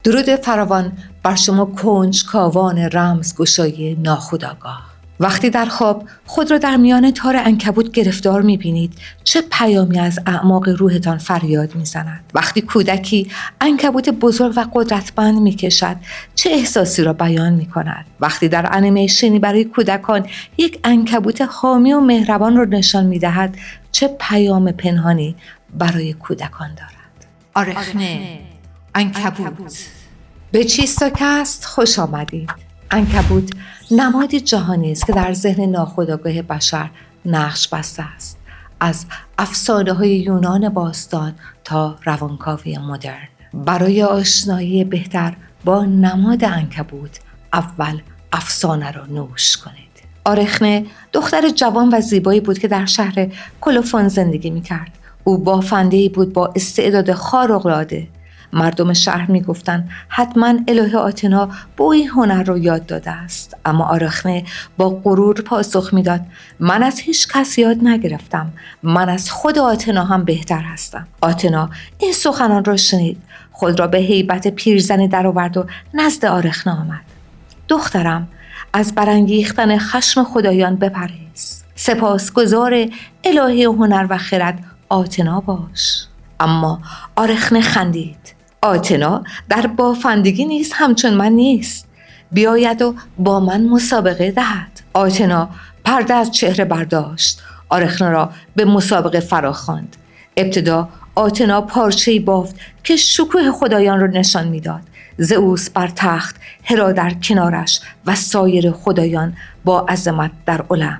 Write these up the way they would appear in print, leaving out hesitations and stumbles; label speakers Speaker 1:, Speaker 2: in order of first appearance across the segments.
Speaker 1: درود فراوان بر شما کنجکاوان رمزگشایی ناخودآگاه. وقتی در خواب خود را در میان تار عنکبوت گرفتار می‌بینید، چه پیامی از اعماق روحتان فریاد می‌زند؟ وقتی کودکی عنکبوت بزرگ و قدرتمند می‌کشد، چه احساسی را بیان می‌کند؟ وقتی در انیمیشنی برای کودکان یک عنکبوت حامی و مهربان را نشان می‌دهد، چه پیام پنهانی برای کودکان دارد؟ آرخنه، عنکبوت. به چیستاکست خوش آمدید. عنکبوت نمادی جهانی است که در ذهن ناخودآگاه بشر نقش بسته است، از افسانه‌های یونان باستان تا روانکاوی مدرن. برای آشنایی بهتر با نماد عنکبوت اول افسانه را نوش کنید. آرخنه دختر جوان و زیبایی بود که در شهر کلوفون زندگی می‌کرد. او بافنده‌ای بود با استعداد خارق‌العاده. مردم شهر میگفتند حتما الهه آتنا به او این هنر رو یاد داده است، اما آرخنه با غرور پاسخ میداد من از هیچ کس یاد نگرفتم، من از خود آتنا هم بهتر هستم. آتنا این سخنان را شنید، خود را به هیبت پیرزنی درآورد و نزد آرخنه آمد. دخترم، از برانگیختن خشم خدایان بپرهیز، سپاسگزار الهه هنر و خرد آتنا باش. اما آرخنه خندید. آتنا در بافندگی نیست همچون من نیست، بیاید و با من مسابقه دهد. آتنا پرده از چهره برداشت، آرخنه را به مسابقه فراخواند. ابتدا آتنا پارچه‌ای بافت که شکوه خدایان را نشان میداد. زئوس بر تخت، هرا در کنارش و سایر خدایان با عظمت در المپ.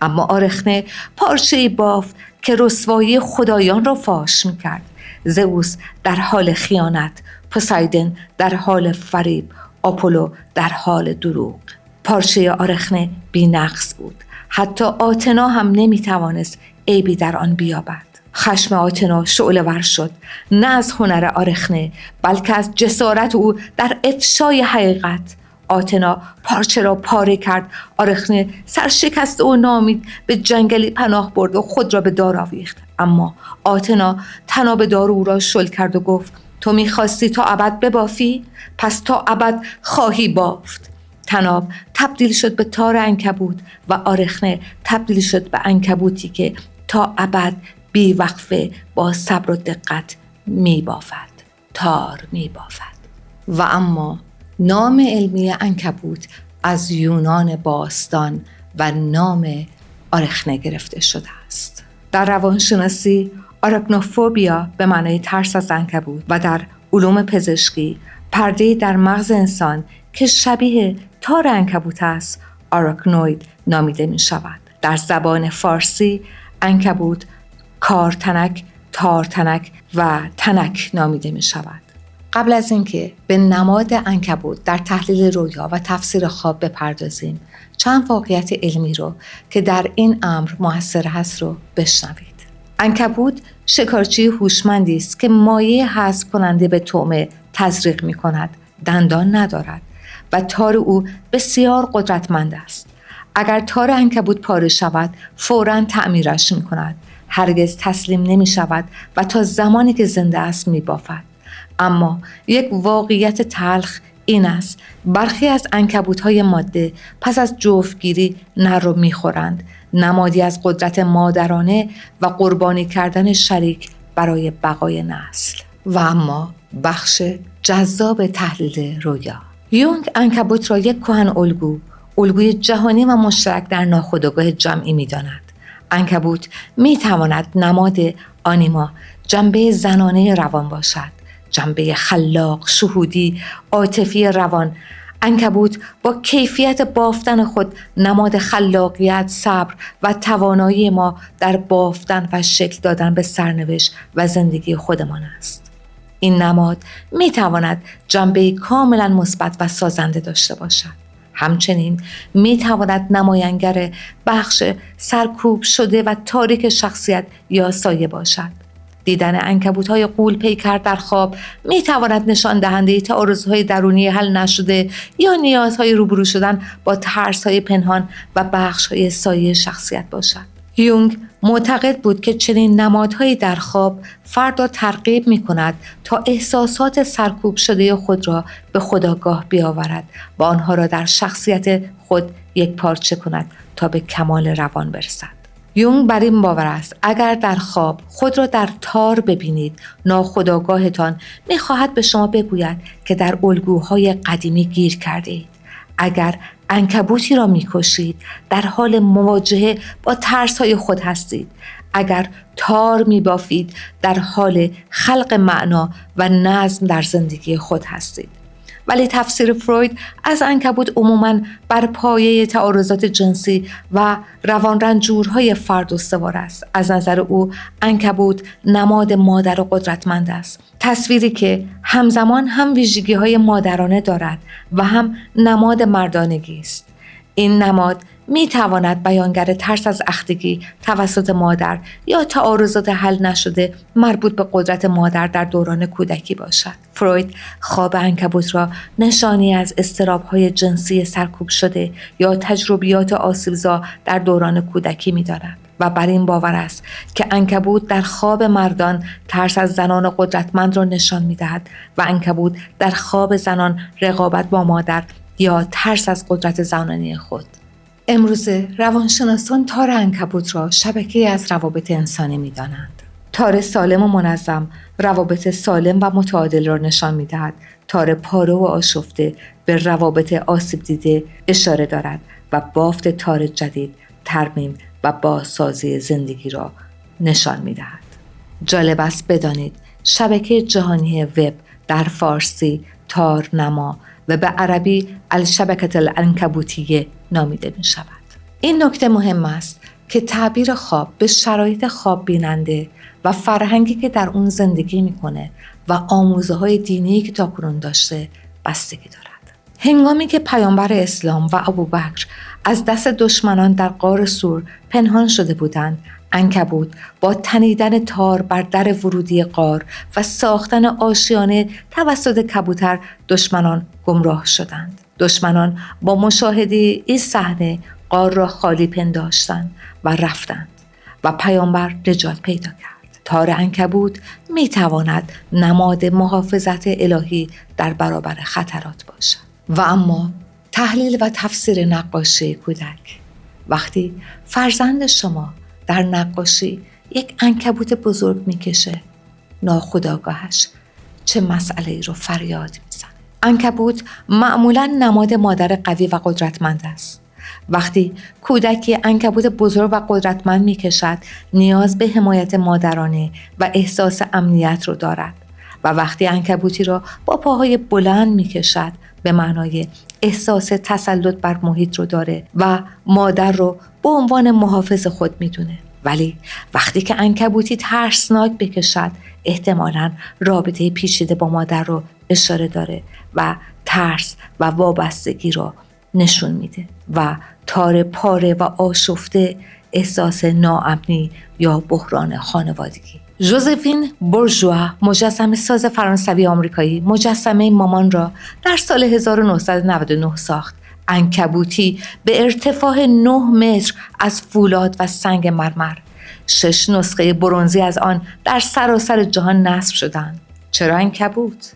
Speaker 1: اما آرخنه پارچه‌ای بافت که رسوایی خدایان را فاش می‌کرد. زئوس در حال خیانت، پوسایدن در حال فریب، آپولو در حال دروغ. پارچه آرخنه بی‌نقص بود، حتی آتنا هم نمی‌توانست عیبی در آن بیابد. خشم آتنا شعله‌ور شد، نه از هنر آرخنه بلکه از جسارت او در افشای حقیقت. آتنا پارچه را پاره کرد. آرخنه سرشکست و ناامید به جنگلی پناه برد و خود را به دار آویخت. اما آتنا طناب دار او را شل کرد و گفت تو می‌خواستی تا ابد ببافی؟ پس تا ابد خواهی بافت. طناب تبدیل شد به تار عنکبوت و آرخنه تبدیل شد به عنکبوتی که تا ابد بی وقفه با صبر و دقت می‌بافد، تار می‌بافد. و اما نام علمی عنکبوت از یونان باستان و نام آرخنه گرفته شده است. در روانشناسی آراکنوفوبیا به معنای ترس از عنکبوت و در علوم پزشکی پرده‌ای در مغز انسان که شبیه تار عنکبوت است آراکنوید نامیده می شود. در زبان فارسی عنکبوت کارتنک، تارتنک و تنک نامیده می شود. قبل از اینکه به نماد عنکبوت در تحلیل رویا و تفسیر خواب بپردازیم، چند واقعیت علمی رو که در این امر موثر هست رو بشنوید. عنکبوت شکارچی هوشمندی است که مایع حذف کننده به طعمه تزریق می کند، دندان ندارد و تار او بسیار قدرتمند است. اگر تار عنکبوت پاره شود فوراً تعمیرش می کند، هرگز تسلیم نمی شود و تا زمانی که زنده است می بافد. اما یک واقعیت تلخ این است برخی از عنکبوت‌های ماده پس از جفتگیری نر رو می‌خورند، نمادی از قدرت مادرانه و قربانی کردن شریک برای بقای نسل. و اما بخش جذاب تحلیل رویا. یونگ عنکبوت را یک کهن الگوی جهانی و مشترک در ناخودآگاه جمعی می‌داند. عنکبوت می‌تواند نماد آنیما، جنبه زنانه روان باشد، جنبه خلاق، شهودی، عاطفی روان. عنکبوت با کیفیت بافتن خود نماد خلاقیت، صبر و توانایی ما در بافتن و شکل دادن به سرنوشت و زندگی خودمان است. این نماد می تواند جنبه کاملا مثبت و سازنده داشته باشد. همچنین می تواند نماینگر بخش سرکوب شده و تاریک شخصیت یا سایه باشد. دیدن عنکبوت‌های غول پیکر در خواب می‌تواند نشان دهنده تعارض‌های درونی حل نشده یا نیازهای روبرو شدن با ترس‌های پنهان و بخش‌های سایه شخصیت باشد. یونگ معتقد بود که چنین نمادهایی در خواب فرد را ترغیب می کند تا احساسات سرکوب شده خود را به خودآگاه بیاورد و آنها را در شخصیت خود یک پارچه کند تا به کمال روان برسد. یونگ بر این باور است اگر در خواب خود را در تار ببینید، ناخودآگاهتان می‌خواهد به شما بگوید که در الگوهای قدیمی گیر کرده اید. اگر عنکبوتی را می‌کشید، در حال مواجهه با ترس‌های خود هستید. اگر تار می‌بافید، در حال خلق معنا و نظم در زندگی خود هستید. ولی تفسیر فروید از عنکبوت عموماً بر پایه تعارضات جنسی و روانرنجورهای فرد استوار است. از نظر او عنکبوت نماد مادر و قدرتمند است، تصویری که همزمان هم ویژگی‌های مادرانه دارد و هم نماد مردانگی است. این نماد می تواند بیانگر ترس از اختگی توسط مادر یا تعارضات حل نشده مربوط به قدرت مادر در دوران کودکی باشد. فروید خواب عنکبوت را نشانی از اضطراب‌های جنسی سرکوب شده یا تجربیات آسیبزا در دوران کودکی می داند و بر این باور است که عنکبوت در خواب مردان ترس از زنان قدرتمند را نشان می دهد و عنکبوت در خواب زنان رقابت با مادر یا ترس از قدرت زنانه خود. امروزه روانشناسان تار عنکبوت را شبکه‌ای از روابط انسانی می‌دانند. تار سالم و منظم روابط سالم و متعادل را نشان می‌دهد. تار پاره و آشفته به روابط آسیب دیده اشاره دارد و بافت تار جدید ترمیم و بازسازی زندگی را نشان می‌دهد. جالب است بدانید شبکه جهانی وب در فارسی تار نما و به عربی الشبکة العنکبوتیه نامیده می شود. این نکته مهم است که تعبیر خواب به شرایط خواب بیننده و فرهنگی که در اون زندگی میکنه و آموزه های دینی که تاکنون داشته بستگی دارد. هنگامی که پیامبر اسلام و ابوبکر از دست دشمنان در غار سور پنهان شده بودند، عنکبوت با تنیدن تار بر در ورودی غار و ساختن آشیانه توسط کبوتر دشمنان گمراه شدند. دشمنان با مشاهده این صحنه غار را خالی پنداشتند و رفتند و پیامبر نجات پیدا کرد. تار عنکبوت می تواند نماد محافظت الهی در برابر خطرات باشد. و اما تحلیل و تفسیر نقاشی کودک. وقتی فرزند شما در نقاشی یک عنکبوت بزرگ میکشه، ناخودآگاهش چه مسئله‌ای رو فریاد میزنه. عنکبوت معمولاً نماد مادر قوی و قدرتمند است. وقتی کودکی عنکبوت بزرگ و قدرتمند میکشد، نیاز به حمایت مادرانه و احساس امنیت رو دارد و وقتی عنکبوتی را با پاهای بلند میکشد، به معنای احساس تسلط بر محیط رو داره و مادر رو به عنوان محافظ خود میدونه. ولی وقتی که عنکبوتی ترسناک بکشد، احتمالاً رابطه پیچیده با مادر رو اشاره داره و ترس و وابستگی رو نشون میده و تار پاره و آشفته احساس ناامنی یا بحران خانوادگی. ژوزفین بورژوا، مجسمه ساز فرانسوی آمریکایی، مجسمه مامان را در سال 1999 ساخت. عنکبوتی به ارتفاع 9 متر از فولاد و سنگ مرمر. 6 نسخه برنزی از آن در سراسر جهان نصب شدند. چرا عنکبوت؟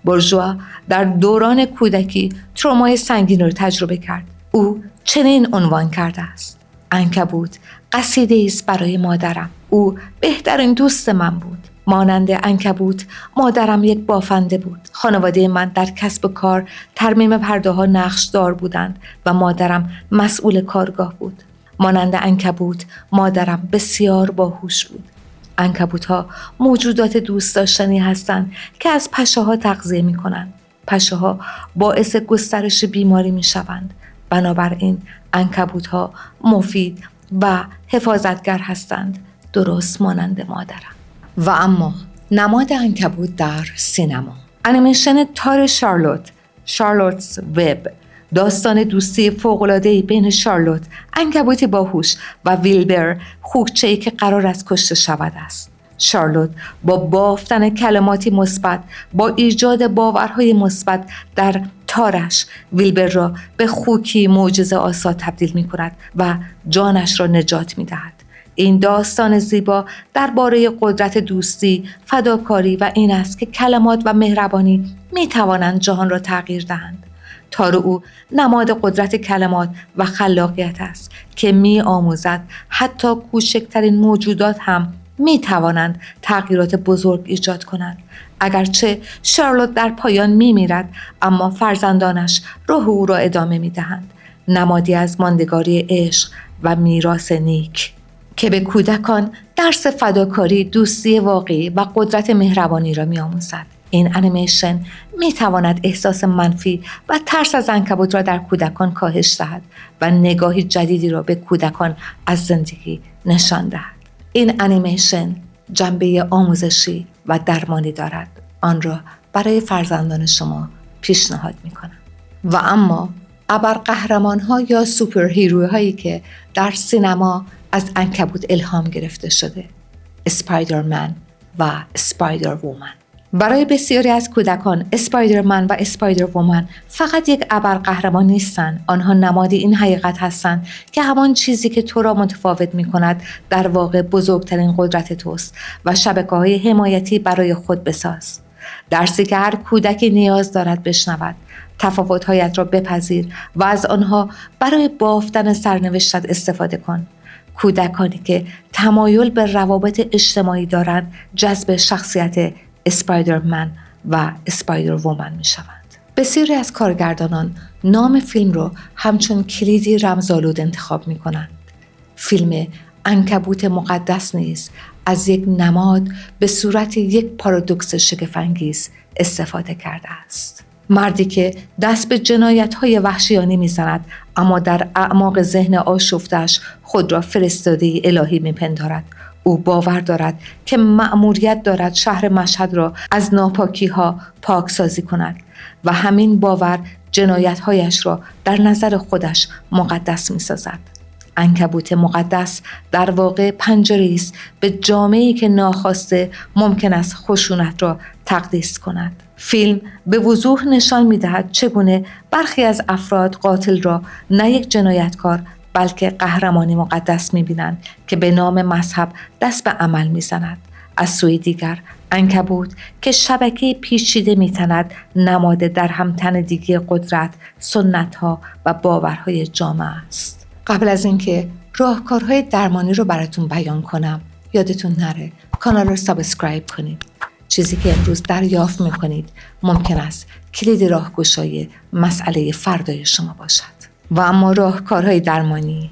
Speaker 1: بورژوا در دوران کودکی ترومای سنگین را تجربه کرد. او چنین عنوان کرده است: عنکبوت قصیده است برای مادرم. او بهترین دوست من بود. مانند عنکبوت مادرم یک بافنده بود. خانواده من در کسب کار ترمیم پرده ها نقش دار بودند و مادرم مسئول کارگاه بود. مانند عنکبوت مادرم بسیار باهوش بود. عنکبوت‌ها موجودات دوست داشتنی هستند که از پشه‌ها تغذیه می‌کنند. پشه‌ها باعث گسترش بیماری می‌شوند. بنابراین عنکبوت‌ها مفید و حفاظتگر هستند، درست مانند مادرم. و اما نماد عنکبوت در سینما. انیمیشن تار شارلوت's وب، داستان دوستی فوق‌العاده‌ای بین شارلوت، عنکبوتی باهوش، و ویلبر، خوکچه‌ای که قرار است کشته شود است. شارلوت با بافتن کلماتی مثبت، با ایجاد باورهای مثبت در تارش، ویلبر را به خوکی معجزه‌آسا تبدیل می‌کند و جانش را نجات می‌دهد. این داستان زیبا درباره قدرت دوستی، فداکاری و این است که کلمات و مهربانی می توانند جهان را تغییر دهند. تار او نماد قدرت کلمات و خلاقیت است که می آموزد حتی کوچکترین موجودات هم می توانند تغییرات بزرگ ایجاد کنند. اگرچه شارلوت در پایان می میرد، اما فرزندانش راه او را ادامه می دهند. نمادی از ماندگاری عشق و میراث نیک که به کودکان درس فداکاری، دوستی واقعی و قدرت مهربانی را می آموزد. این انیمیشن می تواند احساس منفی و ترس از عنکبوت را در کودکان کاهش دهد و نگاهی جدیدی را به کودکان از زندگی نشان دهد. این انیمیشن جنبه آموزشی و درمانی دارد. آن را برای فرزندان شما پیشنهاد می کنم. و اما ابرقهرمان‌ها یا سوپر هیروهایی که در سینما از عنکبوت الهام گرفته شده، اسپایدرمن و اسپایدر وومن. برای بسیاری از کودکان اسپایدرمن و اسپایدر وومن فقط یک ابرقهرمان نیستند. آنها نمادی این حقیقت هستند که همان چیزی که تو را متفاوت می‌کند در واقع بزرگترین قدرت توست و شبکه‌های حمایتی برای خود بساز. درسی که هر کودکی نیاز دارد بشنود. تفاوت‌هایت را بپذیر و از آنها برای بافتن سرنوشتت استفاده کن. کودکانی که تمایل به روابط اجتماعی دارند جذب شخصیت اسپایدرمن و اسپایدر وومن می شوند. بسیاری از کارگردانان نام فیلم را همچون کلیدی رمزآلود انتخاب می کنند. فیلم عنکبوت مقدس نیز از یک نماد به صورت یک پارادوکس شگفت‌انگیز استفاده کرده است. مردی که دست به جنایت‌های وحشیانه می‌زند، اما در اعماق ذهن آشفته‌اش خود را فرستاده الهی می‌پندارد. او باور دارد که مأموریت دارد شهر مشهد را از ناپاکی‌ها پاکسازی کند و همین باور جنایت‌هایش را در نظر خودش مقدس می‌سازد. عنکبوت مقدس در واقع پنجره‌ای است به جامعه‌ای که ناخواسته ممکن است خشونت را تقدیس کند. فیلم به وضوح نشان می‌دهد چگونه برخی از افراد قاتل را نه یک جنایتکار بلکه قهرمانی مقدس می‌بینند که به نام مذهب دست به عمل می‌زند. از سوی دیگر عنکبوت که شبکه پیچیده می‌تند نماد در همتنیدگی قدرت، سنت‌ها و باورهای جامعه است. قبل از اینکه راهکارهای درمانی رو براتون بیان کنم، یادتون نره کانال رو سابسکرایب کنید. چیزی که امروز دریافت می‌کنید ممکن است کلید راهگشای مسئله فردای شما باشد. و اما راهکارهای درمانی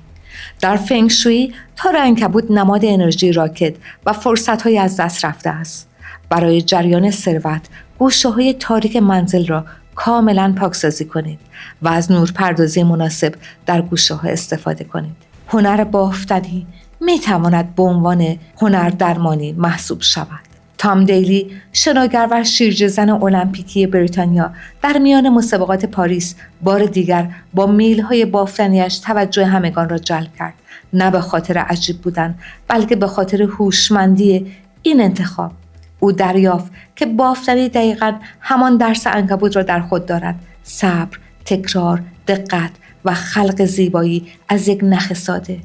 Speaker 1: در فنگ شویی تار عنکبوت نماد انرژی راکد و فرصت‌های از دست رفته است. برای جریان ثروت گوشه‌های تاریک منزل را کاملا پاکسازی کنید و از نورپردازی مناسب در گوشه‌ها استفاده کنید. هنر بافتنی می‌تواند به عنوان هنر درمانی محسوب شود. تام دیلی، شناگر و شیرجه‌زن المپیکی بریتانیا، در میان مسابقات پاریس بار دیگر با میل‌های بافتنیش توجه همگان را جلب کرد. نه به خاطر عجیب بودن، بلکه به خاطر هوشمندی این انتخاب. او دریافت که بافتنی دقیقاً همان درس عنکبوت را در خود دارد: صبر، تکرار، دقت و خلق زیبایی از یک نخ ساده.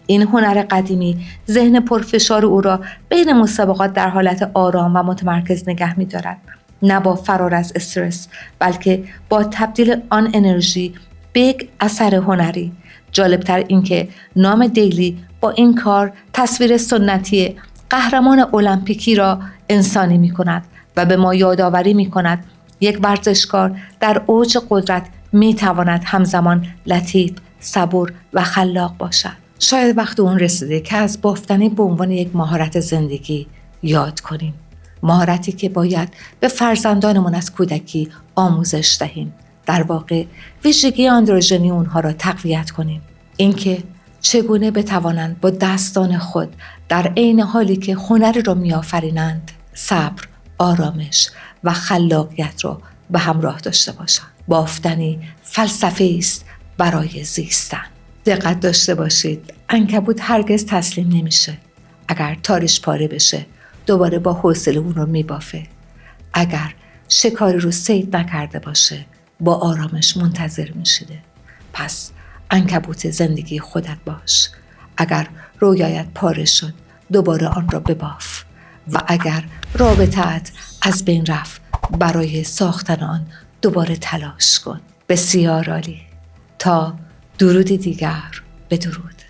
Speaker 1: این هنر قدیمی ذهن پرفشار او را بین مسابقات در حالت آرام و متمرکز نگه می‌دارد، نه با فرار از استرس، بلکه با تبدیل آن انرژی به یک اثر هنری. جالبتر این که نام دیلی با این کار تصویر سنتی قهرمان المپیکی را انسانی می‌کند و به ما یادآوری می‌کند یک ورزشکار در اوج قدرت می‌تواند همزمان لطیف، صبور و خلاق باشد. شاید وقت اون رسیده که از بافتنی به عنوان یک مهارت زندگی یاد کنیم. مهارتی که باید به فرزندانمون از کودکی آموزش دهیم. در واقع ویژگی آندروژنی اونها را تقویت کنیم. اینکه چگونه بتوانند با دستان خود در عین حالی که هنر را میآفرینند، صبر، آرامش و خلاقیت را به همراه داشته باشند. بافتنی فلسفه است برای زیستن. دقت داشته باشید، عنکبوت هرگز تسلیم نمیشه. اگر تارش پاره بشه دوباره با حوصله اون رو میبافه. اگر شکاری رو صید نکرده باشه با آرامش منتظر میشیده. پس عنکبوت زندگی خودت باش. اگر رویایت پاره شد دوباره آن را بباف و اگر رابطه‌ات از بین رفت برای ساختن آن دوباره تلاش کن. بسیار عالی. تا درودی دیگر، بدرود.